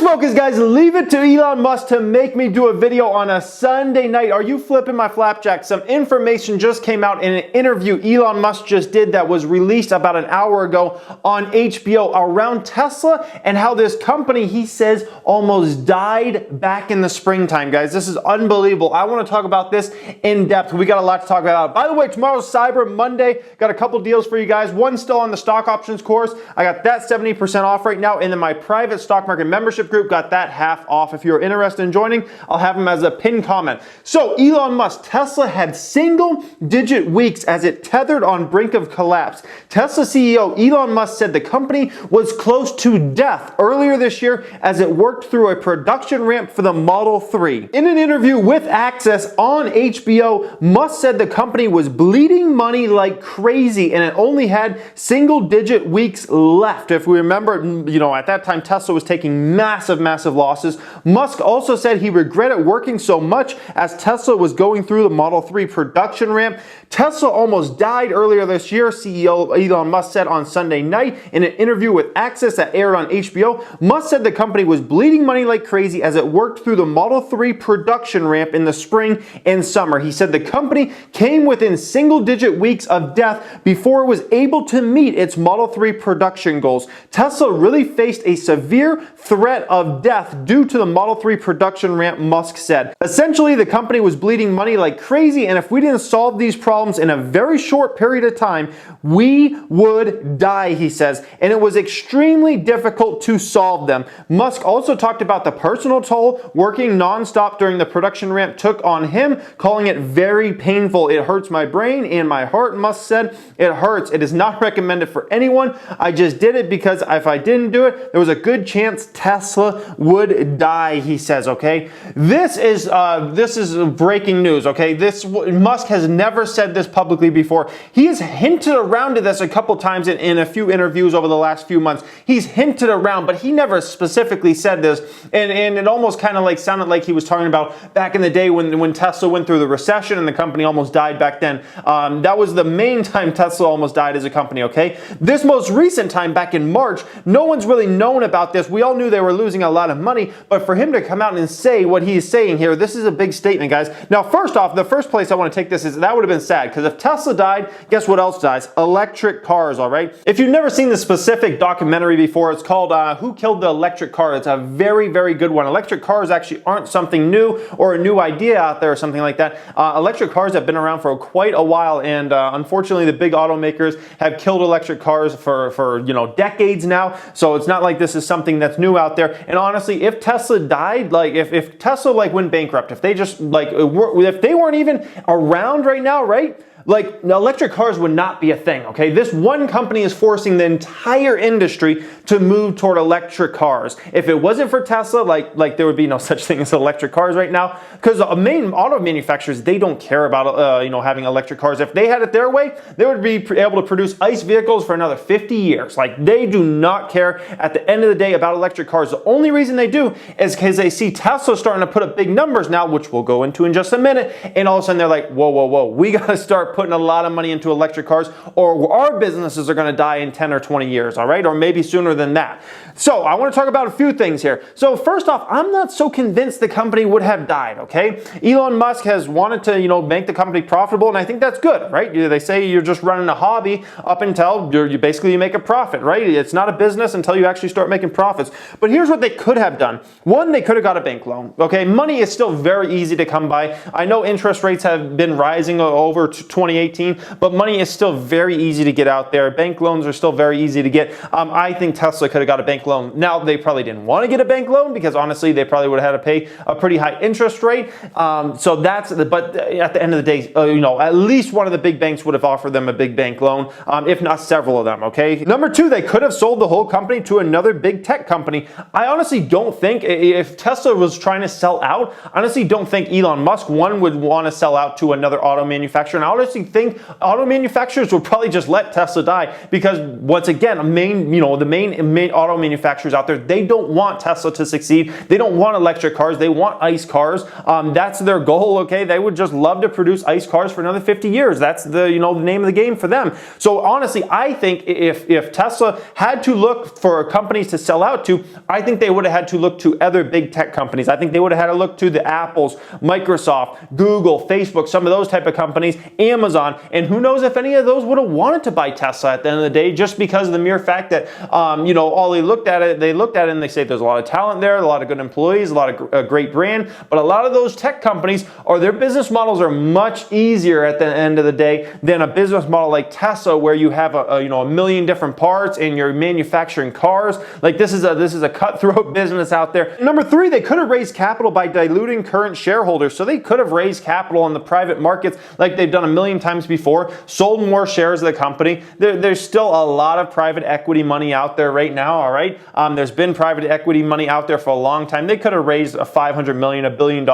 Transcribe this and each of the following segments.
smokers, guys, leave it to Elon Musk to make me do a video on a Sunday night. Are you flipping my flapjack? Some information just came out in an interview Elon Musk just did that was released about an hour ago on HBO around Tesla and how this company, he says, almost died back in the springtime, guys. This is unbelievable. I want to talk about this in depth. We got a lot to talk about. By the way, tomorrow's Cyber Monday. Got a couple deals for you guys. One still on the stock options course. I got that 70% off right now, and then my private stock market membership group got that half off. If you're interested in joining, I'll have them as a pinned comment. So Elon Musk, Tesla had single-digit weeks as it tethered on brink of collapse. Tesla CEO Elon Musk said the company was close to death earlier this year as it worked through a production ramp for the Model 3. In an interview with Access on HBO, Musk said the company was bleeding money like crazy and it only had single-digit weeks left. If we remember, at that time Tesla was taking massive losses. Musk also said he regretted working so much as Tesla was going through the Model 3 production ramp. Tesla almost died earlier this year, CEO Elon Musk said on Sunday night in an interview with Access that aired on HBO. Musk said the company was bleeding money like crazy as it worked through the Model 3 production ramp in the spring and summer. He said the company came within single-digit weeks of death before it was able to meet its Model 3 production goals. Tesla really faced a severe threat of death due to the Model 3 production ramp, Musk said. Essentially, the company was bleeding money like crazy, and if we didn't solve these problems in a very short period of time, we would die, he says, and it was extremely difficult to solve them. Musk also talked about the personal toll working nonstop during the production ramp took on him, calling it very painful. It hurts my brain and my heart, Musk said. It hurts. It is not recommended for anyone. I just did it because if I didn't do it, there was a good chance Tesla would die, he says, okay? This is breaking news, okay? Musk has never said this publicly before. He has hinted around to this a couple times in a few interviews over the last few months. He's hinted around, but he never specifically said this, and it almost kind of sounded like he was talking about back in the day when Tesla went through the recession and the company almost died back then. That was the main time Tesla almost died as a company, okay? This most recent time back in March, no one's really known about this. We all knew they were losing a lot of money, but for him to come out and say what he's saying here, this is a big statement, guys. Now, first off, the first place I want to take this is that would have been sad, because if Tesla died, guess what else dies? Electric cars, all right? If you've never seen the specific documentary before, it's called Who Killed the Electric Car? It's a very good one. Electric cars actually aren't something new or a new idea out there or something like that. Electric cars have been around for quite a while, and unfortunately the big automakers have killed electric cars for decades now, so it's not like this is something that's new out there. And honestly, if Tesla died, if Tesla went bankrupt, if they just if they weren't even around right now, right? Electric cars would not be a thing, okay? This one company is forcing the entire industry to move toward electric cars. If it wasn't for Tesla, there would be no such thing as electric cars right now, because main auto manufacturers, they don't care about having electric cars. If they had it their way, they would be able to produce ICE vehicles for another 50 years. They do not care at the end of the day about electric cars. The only reason they do is because they see Tesla starting to put up big numbers now, which we'll go into in just a minute, and all of a sudden they're like, whoa, we gotta start putting a lot of money into electric cars, or our businesses are going to die in 10 or 20 years, all right? Or maybe sooner than that. So I want to talk about a few things here. So first off, I'm not so convinced the company would have died, okay? Elon Musk has wanted to, make the company profitable, and I think that's good, right? They say you're just running a hobby up until you basically make a profit, right? It's not a business until you actually start making profits. But here's what they could have done. One, they could have got a bank loan, okay? Money is still very easy to come by. I know interest rates have been rising over 2018, but money is still very easy to get out there. Bank loans are still very easy to get. I think Tesla could have got a bank loan. Now, they probably didn't want to get a bank loan because honestly, they probably would have had to pay a pretty high interest rate. But at the end of the day, at least one of the big banks would have offered them a big bank loan, if not several of them, okay? Number two, they could have sold the whole company to another big tech company. I honestly don't think, if Tesla was trying to sell out, I honestly don't think Elon Musk, one, would want to sell out to another auto manufacturer, and I honestly think auto manufacturers would probably just let Tesla die, because once again, the main auto manufacturers out there, they don't want Tesla to succeed. They don't want electric cars. They want ICE cars. That's their goal. Okay, they would just love to produce ICE cars for another 50 years. That's the the name of the game for them. So honestly, I think if Tesla had to look for companies to sell out to, I think they would have had to look to other big tech companies. I think they would have had to look to the Apples, Microsoft, Google, Facebook, some of those type of companies, Amazon, and who knows if any of those would have wanted to buy Tesla at the end of the day, just because of the mere fact that all they looked at it and they say there's a lot of talent there, a lot of good employees, a lot of great brand, but a lot of those tech companies, or their business models are much easier at the end of the day than a business model like Tesla, where you have a million different parts and you're manufacturing cars. Like this is a cutthroat business out there. Number 3, they could have raised capital by diluting current shareholders. So they could have raised capital in the private markets like they've done a million times before, sold more shares of the company. There's still a lot of private equity money out there right now, all right? There's been private equity money out there for a long time. They could have raised $500 million, $1 billion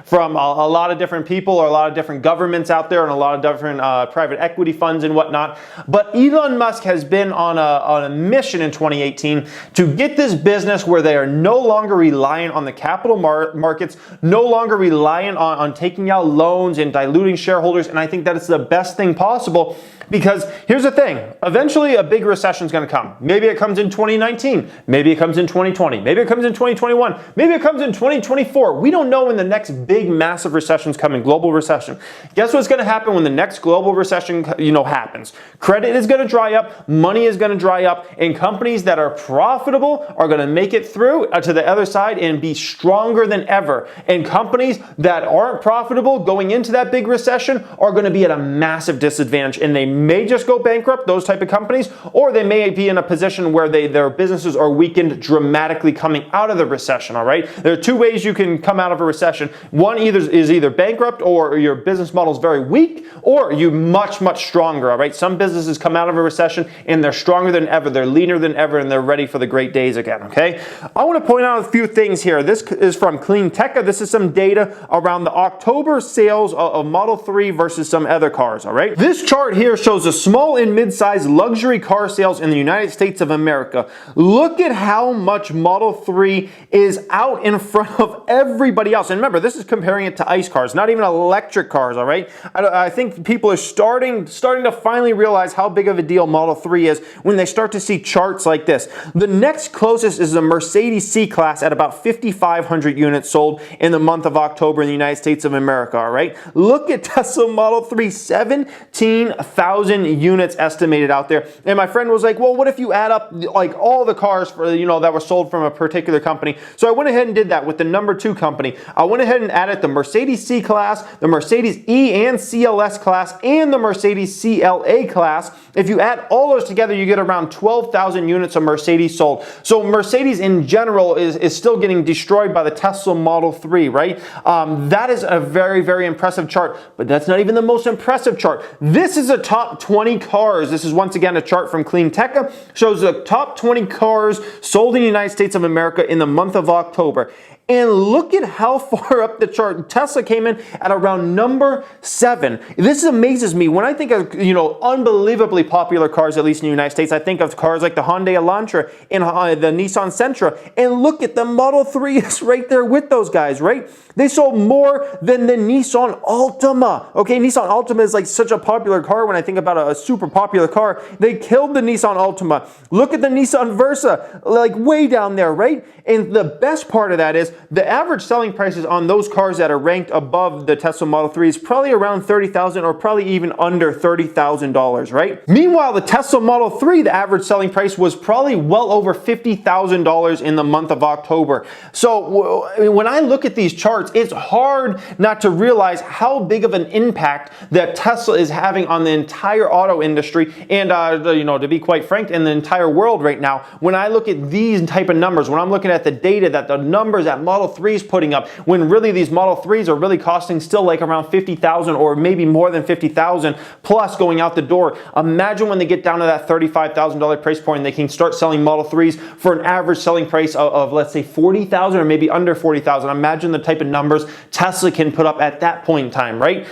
from a lot of different people, or a lot of different governments out there, and a lot of different private equity funds and whatnot. But Elon Musk has been on a mission in 2018 to get this business where they are no longer reliant on the capital markets, no longer reliant on taking out loans and diluting shareholders. And I think that it's the best thing possible, because here's the thing, eventually a big recession is going to come. Maybe it comes in 2019, maybe it comes in 2020, maybe it comes in 2021, maybe it comes in 2024. We don't know when the next big massive recession is coming, global recession. Guess what's going to happen when the next global recession happens? Credit is going to dry up, money is going to dry up, and companies that are profitable are going to make it through to the other side and be stronger than ever. And companies that aren't profitable going into that big recession are going to be at a massive disadvantage, and they may just go bankrupt, those type of companies, or they may be in a position where their businesses are weakened dramatically coming out of the recession, all right? There are 2 ways you can come out of a recession. One is either bankrupt, or your business model is very weak, or you much, much stronger, all right? Some businesses come out of a recession and they're stronger than ever, they're leaner than ever, and they're ready for the great days again, okay? I want to point out a few things here. This is from Clean Tech. This is some data around the October sales of Model 3 versus some other cars, all right? This chart here shows the small and mid-sized luxury car sales in the United States of America. Look at how much Model 3 is out in front of everybody else. And remember, this is comparing it to ICE cars, not even electric cars, all right? I think people are starting to finally realize how big of a deal Model 3 is when they start to see charts like this. The next closest is the Mercedes C-Class at about 5,500 units sold in the month of October in the United States of America, all right? Look at Tesla Model 3, 17,000 units estimated out there. And my friend was like, well, what if you add up like all the cars for that were sold from a particular company? So I went ahead and did that with the number 2 company. I went ahead and added the Mercedes C-Class, the Mercedes E and CLS class, and the Mercedes CLA class. If you add all those together, you get around 12,000 units of Mercedes sold. So Mercedes in general is still getting destroyed by the Tesla Model 3, right? That is a very, very impressive chart, but that's not even the most impressive chart. This is a top 20 cars. This is once again a chart from Clean Tech. Shows the top 20 cars sold in the United States of America in the month of October. And look at how far up the chart Tesla came in at around number 7. This amazes me. When I think of, unbelievably popular cars, at least in the United States, I think of cars like the Hyundai Elantra and the Nissan Sentra. And look at the Model 3 is right there with those guys, right? They sold more than the Nissan Altima. Okay, Nissan Altima is like such a popular car. When I think about a super popular car, they killed the Nissan Altima. Look at the Nissan Versa, like way down there, right? And the best part of that is the average selling prices on those cars that are ranked above the Tesla Model 3 is probably around $30,000 or probably even under $30,000, right? Meanwhile, the Tesla Model 3, the average selling price was probably well over $50,000 in the month of October. So when I look at these charts, it's hard not to realize how big of an impact that Tesla is having on the entire entire auto industry and, to be quite frank, in the entire world right now. When I look at these type of numbers, when I'm looking at the data that the numbers that Model 3 is putting up, when really these Model 3s are really costing still like around $50,000 or maybe more than $50,000 plus going out the door. Imagine when they get down to that $35,000 price point and they can start selling Model 3s for an average selling price of let's say $40,000 or maybe under $40,000. Imagine the type of numbers Tesla can put up at that point in time, right?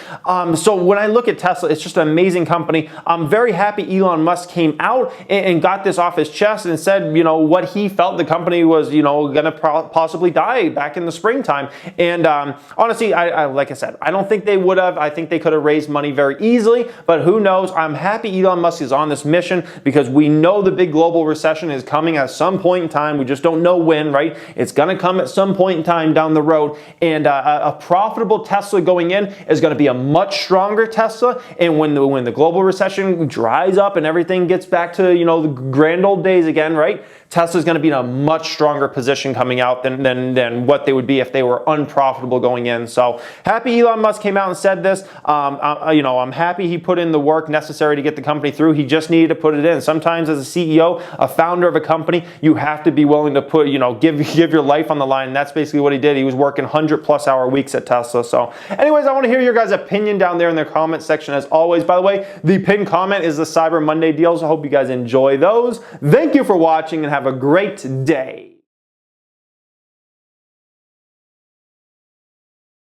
So when I look at Tesla, it's just an amazing company. I'm very happy Elon Musk came out and got this off his chest and said, what he felt the company was, gonna possibly die back in the springtime. And honestly, I like I said, I don't think they would have. I think they could have raised money very easily, but who knows? I'm happy Elon Musk is on this mission because we know the big global recession is coming at some point in time. We just don't know when, right? It's gonna come at some point in time down the road, and a profitable Tesla going in is gonna be a much stronger Tesla. And when the global recession dries up and everything gets back to the grand old days again, right? Tesla's going to be in a much stronger position coming out than what they would be if they were unprofitable going in. So happy Elon Musk came out and said this. I'm happy he put in the work necessary to get the company through. He just needed to put it in. Sometimes as a CEO, a founder of a company, you have to be willing to put, give your life on the line. And that's basically what he did. He was working 100+ hour weeks at Tesla. So anyways, I want to hear your guys' opinion down there in the comment section as always. By the way, the pinned comment is the Cyber Monday deals. I hope you guys enjoy those. Thank you for watching and have a great day.